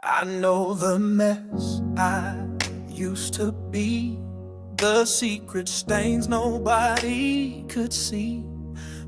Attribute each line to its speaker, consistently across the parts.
Speaker 1: I know the mess I used to be, the secret stains nobody could see.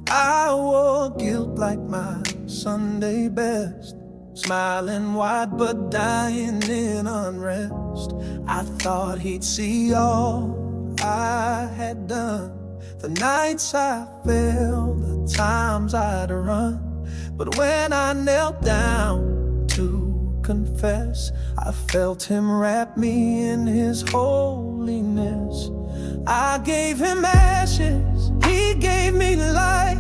Speaker 1: I wore guilt like my Sunday best, smiling wide but dying in unrest. I thought he'd see all I had done, the nights I fell, the times I'd run. But when I knelt down to confess, I felt him wrap me in his holiness. I gave him ashes, he gave me light.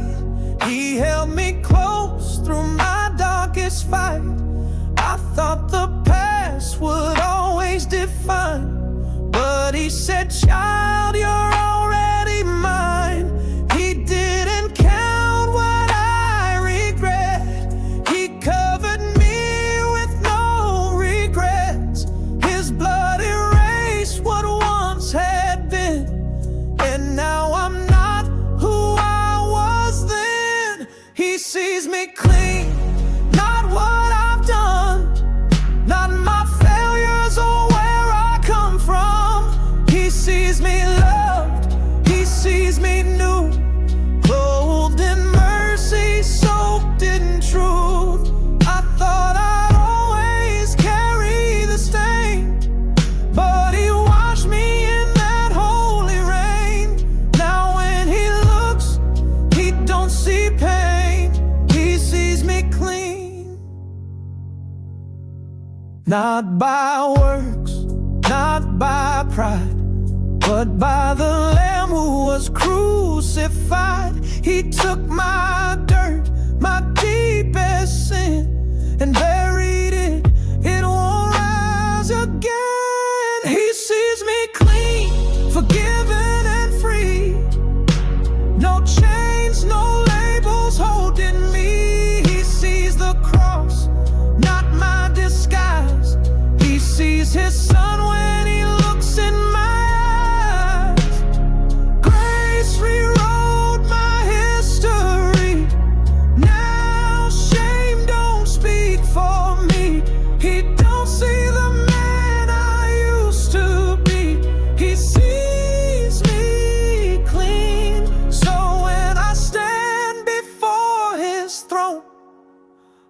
Speaker 1: He held me close through my darkest fight. I thought the past would always define, but he said, child, you're already mine. He didn't count what I regret. He covered me with no regrets. His blood erased what once had been, and now I'm not who I was then. He sees me clean, not what I've done, not my failures or where I come from. He sees me loved, he sees me new, clothed in mercy, soaked in truth. I thought I'd always carry the stain, but he washed me in that holy rain. Now when he looks, he don't see pain. He sees me clean. Not by works, not by pride, but by the Lamb who was crucified. He took my dirt, my deepest sin, and buried it. It won't rise again. He sees me clean, forgiven and free. No chains, no labels holding me. He sees the cross, not my disguise. He sees his son when he looks in my eyes. Grace rewrote my history. Now shame don't speak for me. He don't see the man I used to be. He sees me clean. So when I stand before his throne,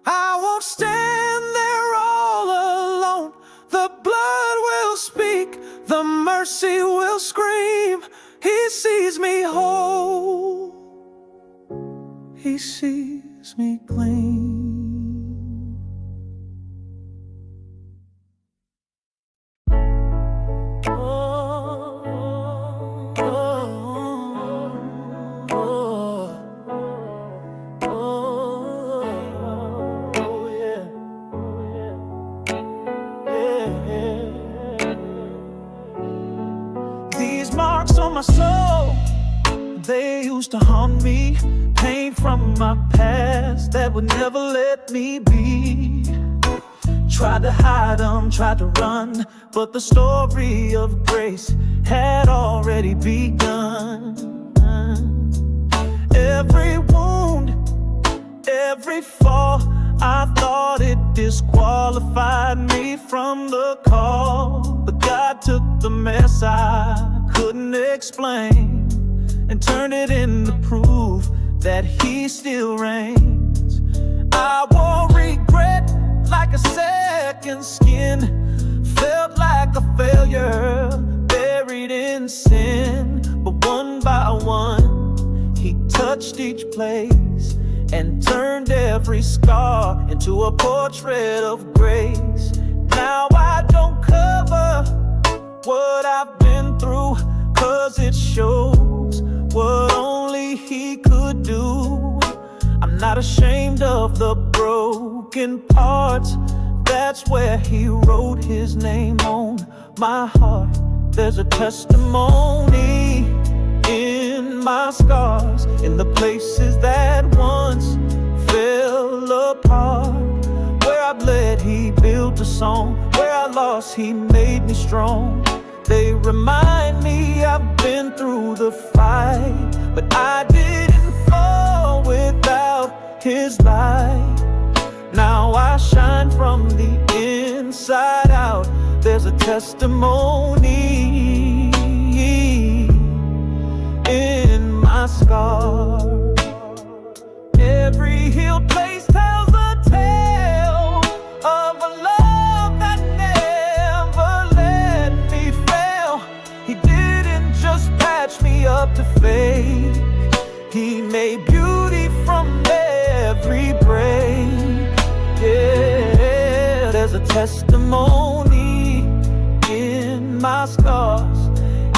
Speaker 1: I won't stand there all alone. The blood will speak, the mercy will scream. He sees me whole, he sees me clean. These marks on my soul, they used to haunt me. Pain from my past that would never let me be. Tried to hide them, tried to run, but the story of grace had already begun. Every wound, every fall, I thought it disqualified me from the call. But God took the mess I couldn't explain and turned it into proof that he still reigns. I wore regret like a second skin, felt like a failure, buried in sin. But one by one, he touched each place and turned every scar into a portrait of grace. Now I don't cover what I've been through, 'cause it shows what only he could do. I'm not ashamed of the broken parts. That's where he wrote his name on my heart. There's a testimony in my scars, in the places that once fell apart. Where I bled, he built a song. Where I lost, he made me strong. They remind me I've been through the fight, but I didn't fall without his light. Now I shine from the inside. inside out, there's a testimony in my scar. Every healed place tells a tale of a love that never let me fail. He didn't just patch me up to fake, He made beauty from every break. Yeah, there's a testimony in my scars.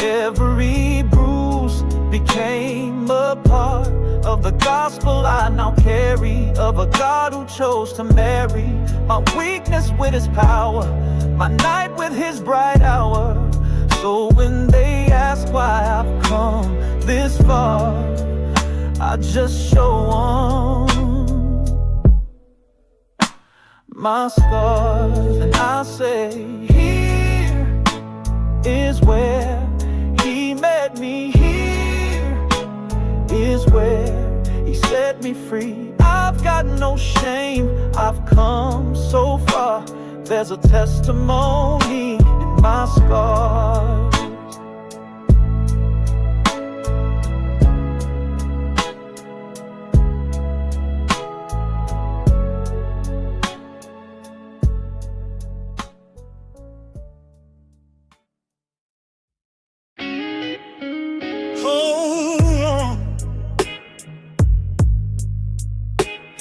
Speaker 1: Every bruise became a part of the gospel I now carry, of a God who chose to marry my weakness with His power, my night with His bright hour. So when they ask why I've come this far, I just show 'em my scars, and I say, here is where He met me. Here is where He set me free. I've got no shame, I've come so far. There's a testimony in my scars.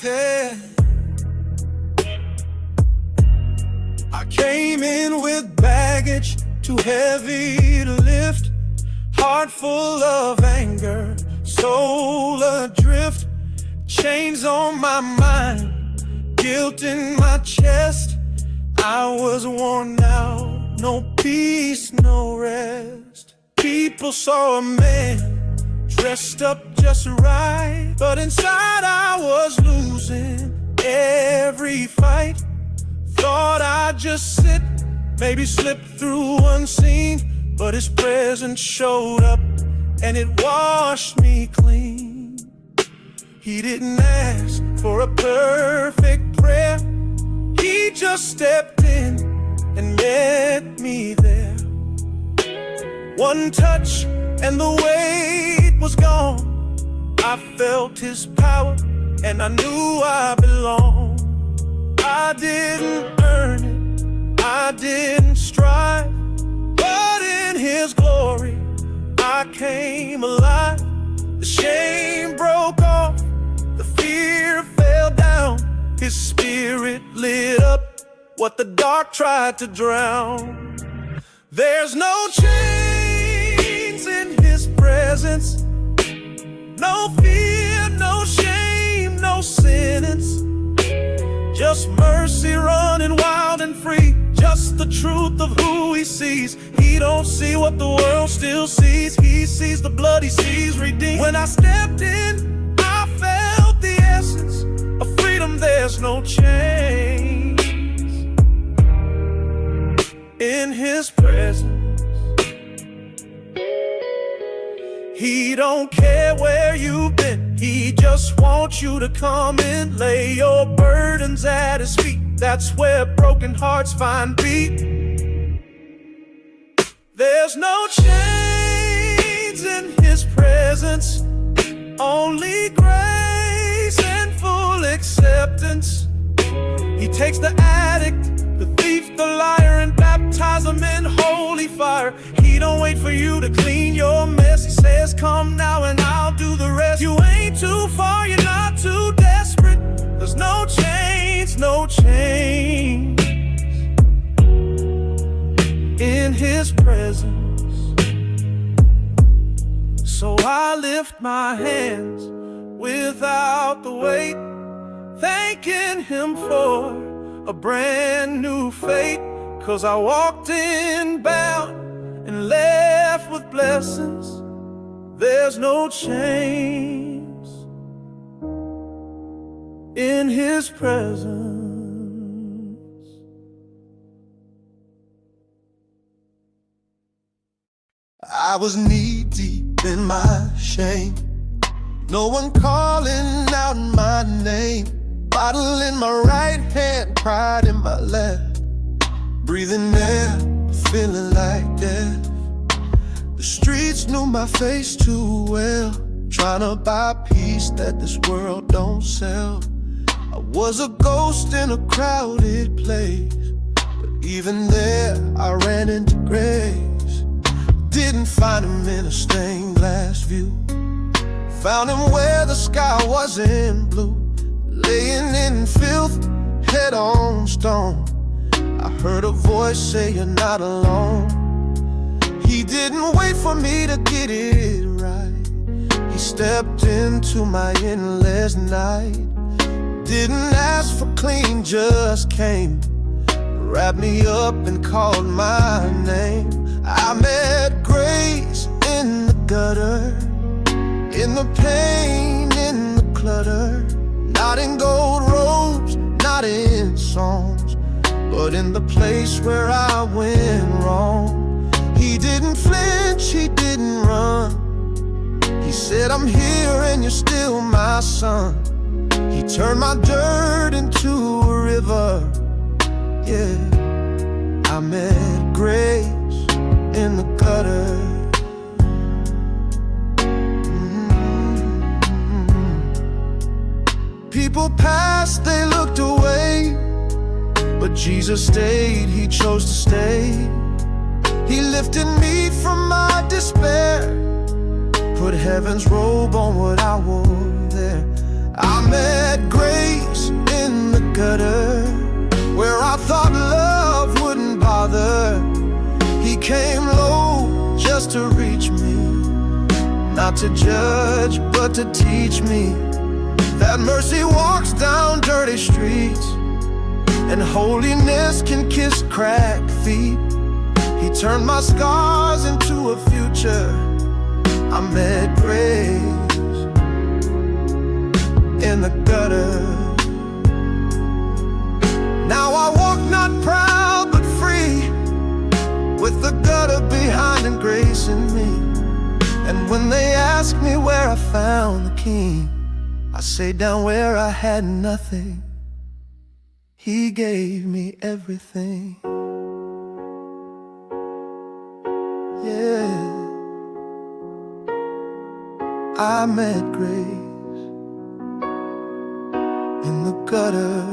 Speaker 1: Yeah. I came in with baggage too heavy to lift, heart full of anger, soul adrift, chains on my mind, guilt in my chest. I was worn out, no peace, no rest. People saw a man dressed up just right, but inside I was losing every fight. Thought I'd just sit, maybe slip through unseen, but His presence showed up and it washed me clean. He didn't ask for a perfect prayer, He just stepped in and met me there. One touch and the weight was gone. I felt His power and I knew I belonged. I didn't earn it, I didn't strive, but in His glory I came alive. The shame broke off, the fear fell down. His Spirit lit up what the dark tried to drown. There's no chains in His presence, no fear, no shame, no sentence. Just mercy running wild and free, just the truth of who He sees. He don't see what the world still sees, He sees the blood, He sees redeemed. When I stepped in, I felt the essence of freedom. There's no chains in His presence. He don't care where you've been, He just wants you to come and lay your burdens at His feet. That's where broken hearts find peace. There's no chains in His presence, only grace and full acceptance. He takes the addict, the thief, the liar, and baptize them in holy fire. He don't wait for you to clean your mess. He says, come now and I'll do the rest. You ain't too far, you're not too desperate. There's no chains, no chains in His presence. So I lift my hands without the weight, thanking Him for a brand new fate. 'Cause I walked in bound and left with blessings. There's no chains in His presence. I was knee deep in my shame, no one calling out my name. Bottle in my right hand, pride in my left. breathing air, feeling like death. The streets knew my face too well, trying to buy peace that this world don't sell. I was a ghost in a crowded place, but even there I ran into grace. Didn't find him in a stained glass view, found him where the sky wasn't blue, laying in filth, head on stone. I heard a voice say, "You're not alone." He didn't wait for me to get it right. He stepped into my endless night. Didn't ask for clean, just came, wrapped me up and called my name. I met grace in the gutter, in the pain, in the clutter. Not in gold robes, not in songs, but in the place where I went wrong. He didn't flinch, he didn't run. He said, "I'm here and you're still my son." He turned my dirt into a river. Yeah, I met grace in the gutter. People passed, they looked away, but Jesus stayed, he chose to stay. He lifted me from my despair, put heaven's robe on what I wore there. I met grace in the gutter, where I thought love wouldn't bother. He came low just to reach me, not to judge, but to teach me that mercy walks down dirty streets, and holiness can kiss cracked feet. He turned my scars into a future. I met grace in the gutter. Now I walk not proud but free, with the gutter behind and grace in me. And when they ask me where I found the king, I say down where I had nothing, he gave me everything. Yeah, I met grace in the gutter.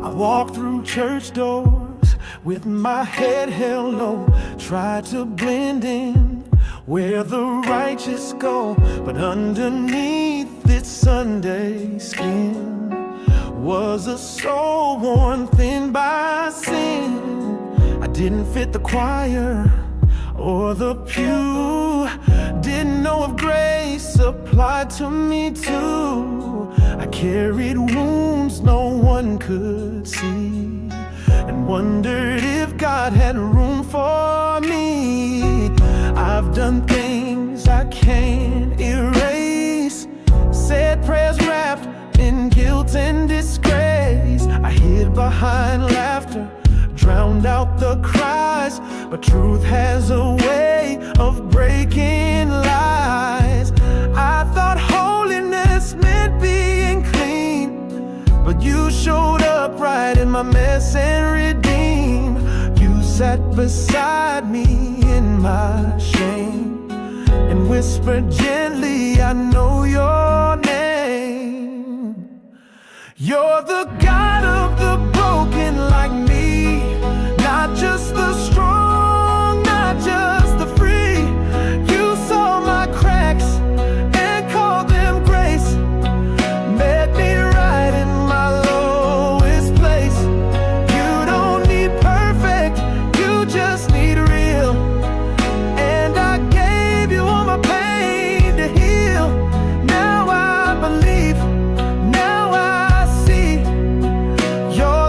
Speaker 1: I walked through church doors with my head held low, tried to blend in where the righteous go, but underneath this Sunday skin was a soul worn thin by sin. I didn't fit the choir or the pew, didn't know if grace applied to me too. I carried wounds no one could see, and wondered if God had room for me. I've done things I can't erase, said prayers wrapped in guilt and disgrace. I hid behind laughter, drowned out the cries, but truth has a way of breaking lies. I thought holiness meant being clean, but you showed up right in my mess and redeemed. You sat beside me in my shame and whispered gently, I know your name. You're the God of the broken like me, not just the strong, not just the free. You saw my cracks and called them grace, met me right in my lowest place. You don't need perfect, you just need real, and I gave you all my pain to heal. Now I believe, now I see, you're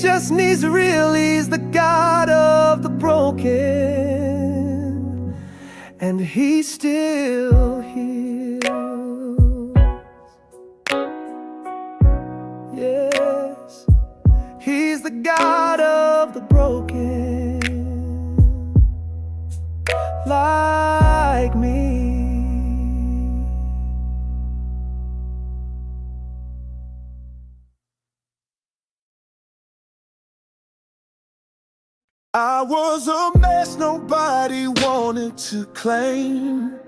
Speaker 1: just needs to release the God of the broken, and He still heals. Yes, He's the God of the broken, like me. I was a mess nobody wanted to claim,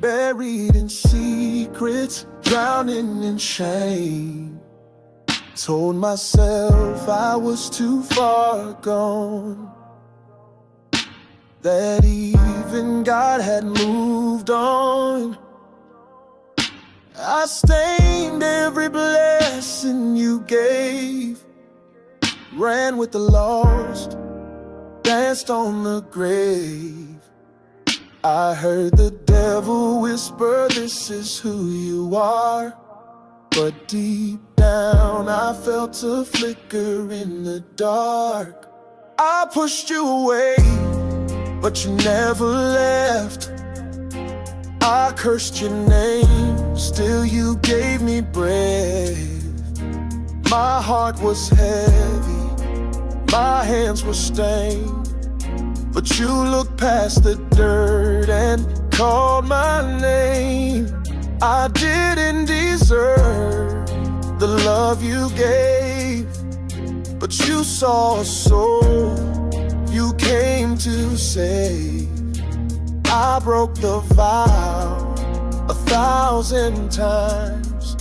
Speaker 1: buried in secrets, drowning in shame. Told myself I was too far gone, that even God had moved on. I stained every blessing you gave, ran with the lost, danced on the grave. I heard the devil whisper, this is who you are. But deep down I felt a flicker in the dark. I pushed you away, but you never left. I cursed your name, still you gave me breath. My heart was heavy, my hands were stained, but you looked past the dirt and called my name. I didn't deserve the love you gave, but you saw a soul you came to save. I broke the vow 1,000 times,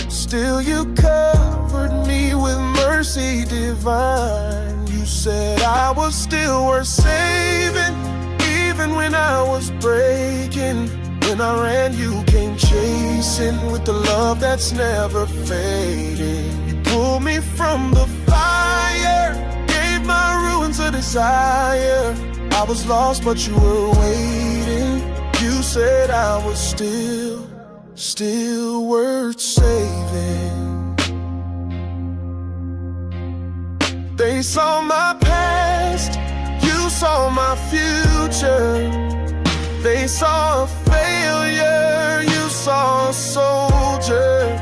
Speaker 1: still you covered me with mercy divine. You said I was still worth saving, even when I was breaking. When I ran, you came chasing with the love that's never fading. You pulled me from the fire, gave my ruins a desire. I was lost, but you were waiting. You said I was still worth saving. They saw my past, you saw my future. They saw a failure, you saw a soldier.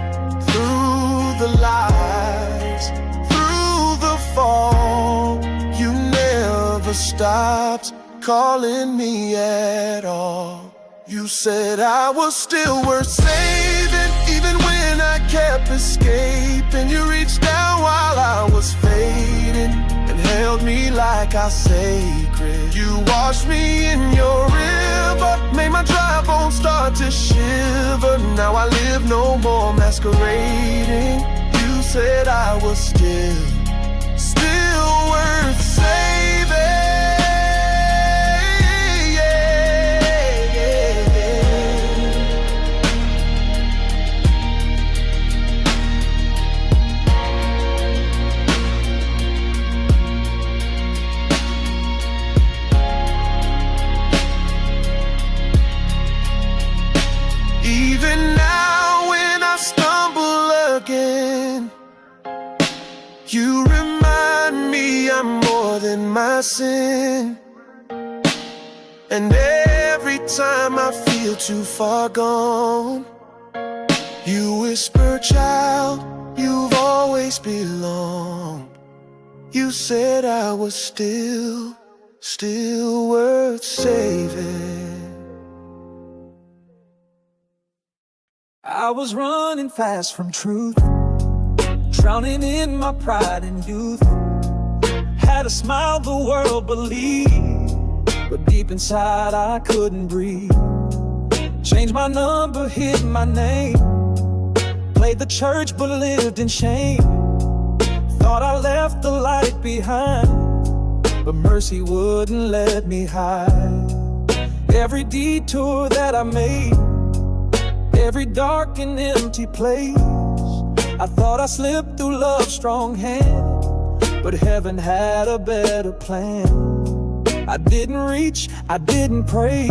Speaker 1: Through the lies, through the fall, you never stopped calling me at all. You said I was still worth saving, even when I kept escaping. You reached down while I was fading and held me like I sacred. You washed me in your river, made my dry bones start to shiver. Now I live no more masquerading. You said I was still worth saving. Even now when I stumble again, you remind me I'm more than my sin. And every time I feel too far gone, you whisper, child, you've always belonged. You said I was still worth saving. I was running fast from truth, drowning in my pride and youth. Had a smile the world believed, but deep inside I couldn't breathe. Changed my number, hid my name, played the church but lived in shame. Thought I left the light behind, but mercy wouldn't let me hide. Every detour that I made, every dark and empty place, I thought I slipped through love's strong hand, but heaven had a better plan. I didn't reach, I didn't pray,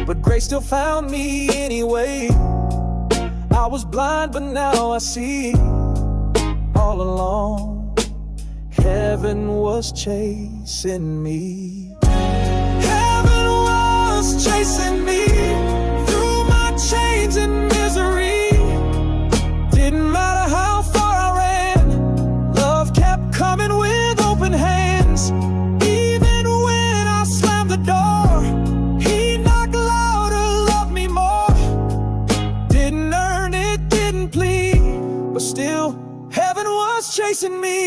Speaker 1: but grace still found me anyway. I was blind, but now I see. All along, heaven was chasing me. Heaven was chasing me through my chains and misery. Didn't matter how far I ran, love kept coming with open hands. Even when I slammed the door, he knocked louder, loved me more. Didn't earn it, didn't plead, but still, heaven was chasing me.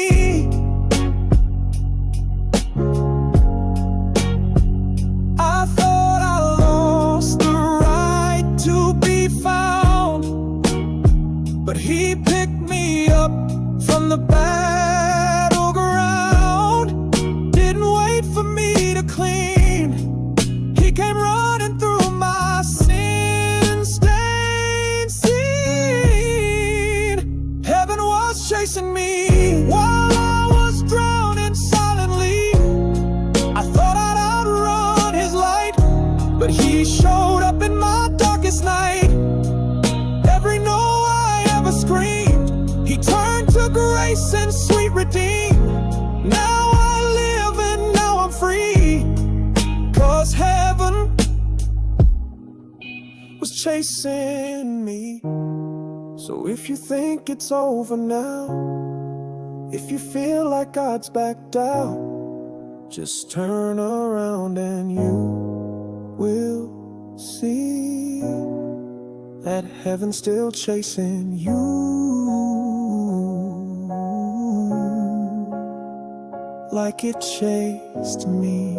Speaker 1: I thought I lost the right to be found, but he picked me up from the battleground. Didn't wait for me to clean, he came running through my sin-stained scene. Heaven was chasing me while I was drowning silently. I thought I'd outrun his light, but he showed up in my darkest night. Every no I ever screamed, he turned to grace and sweet redeem. Now I live and now I'm free, 'cause heaven was chasing me. So if you think it's over now, if you feel like God's backed out, just turn around and you will see that heaven's still chasing you, like it chased me.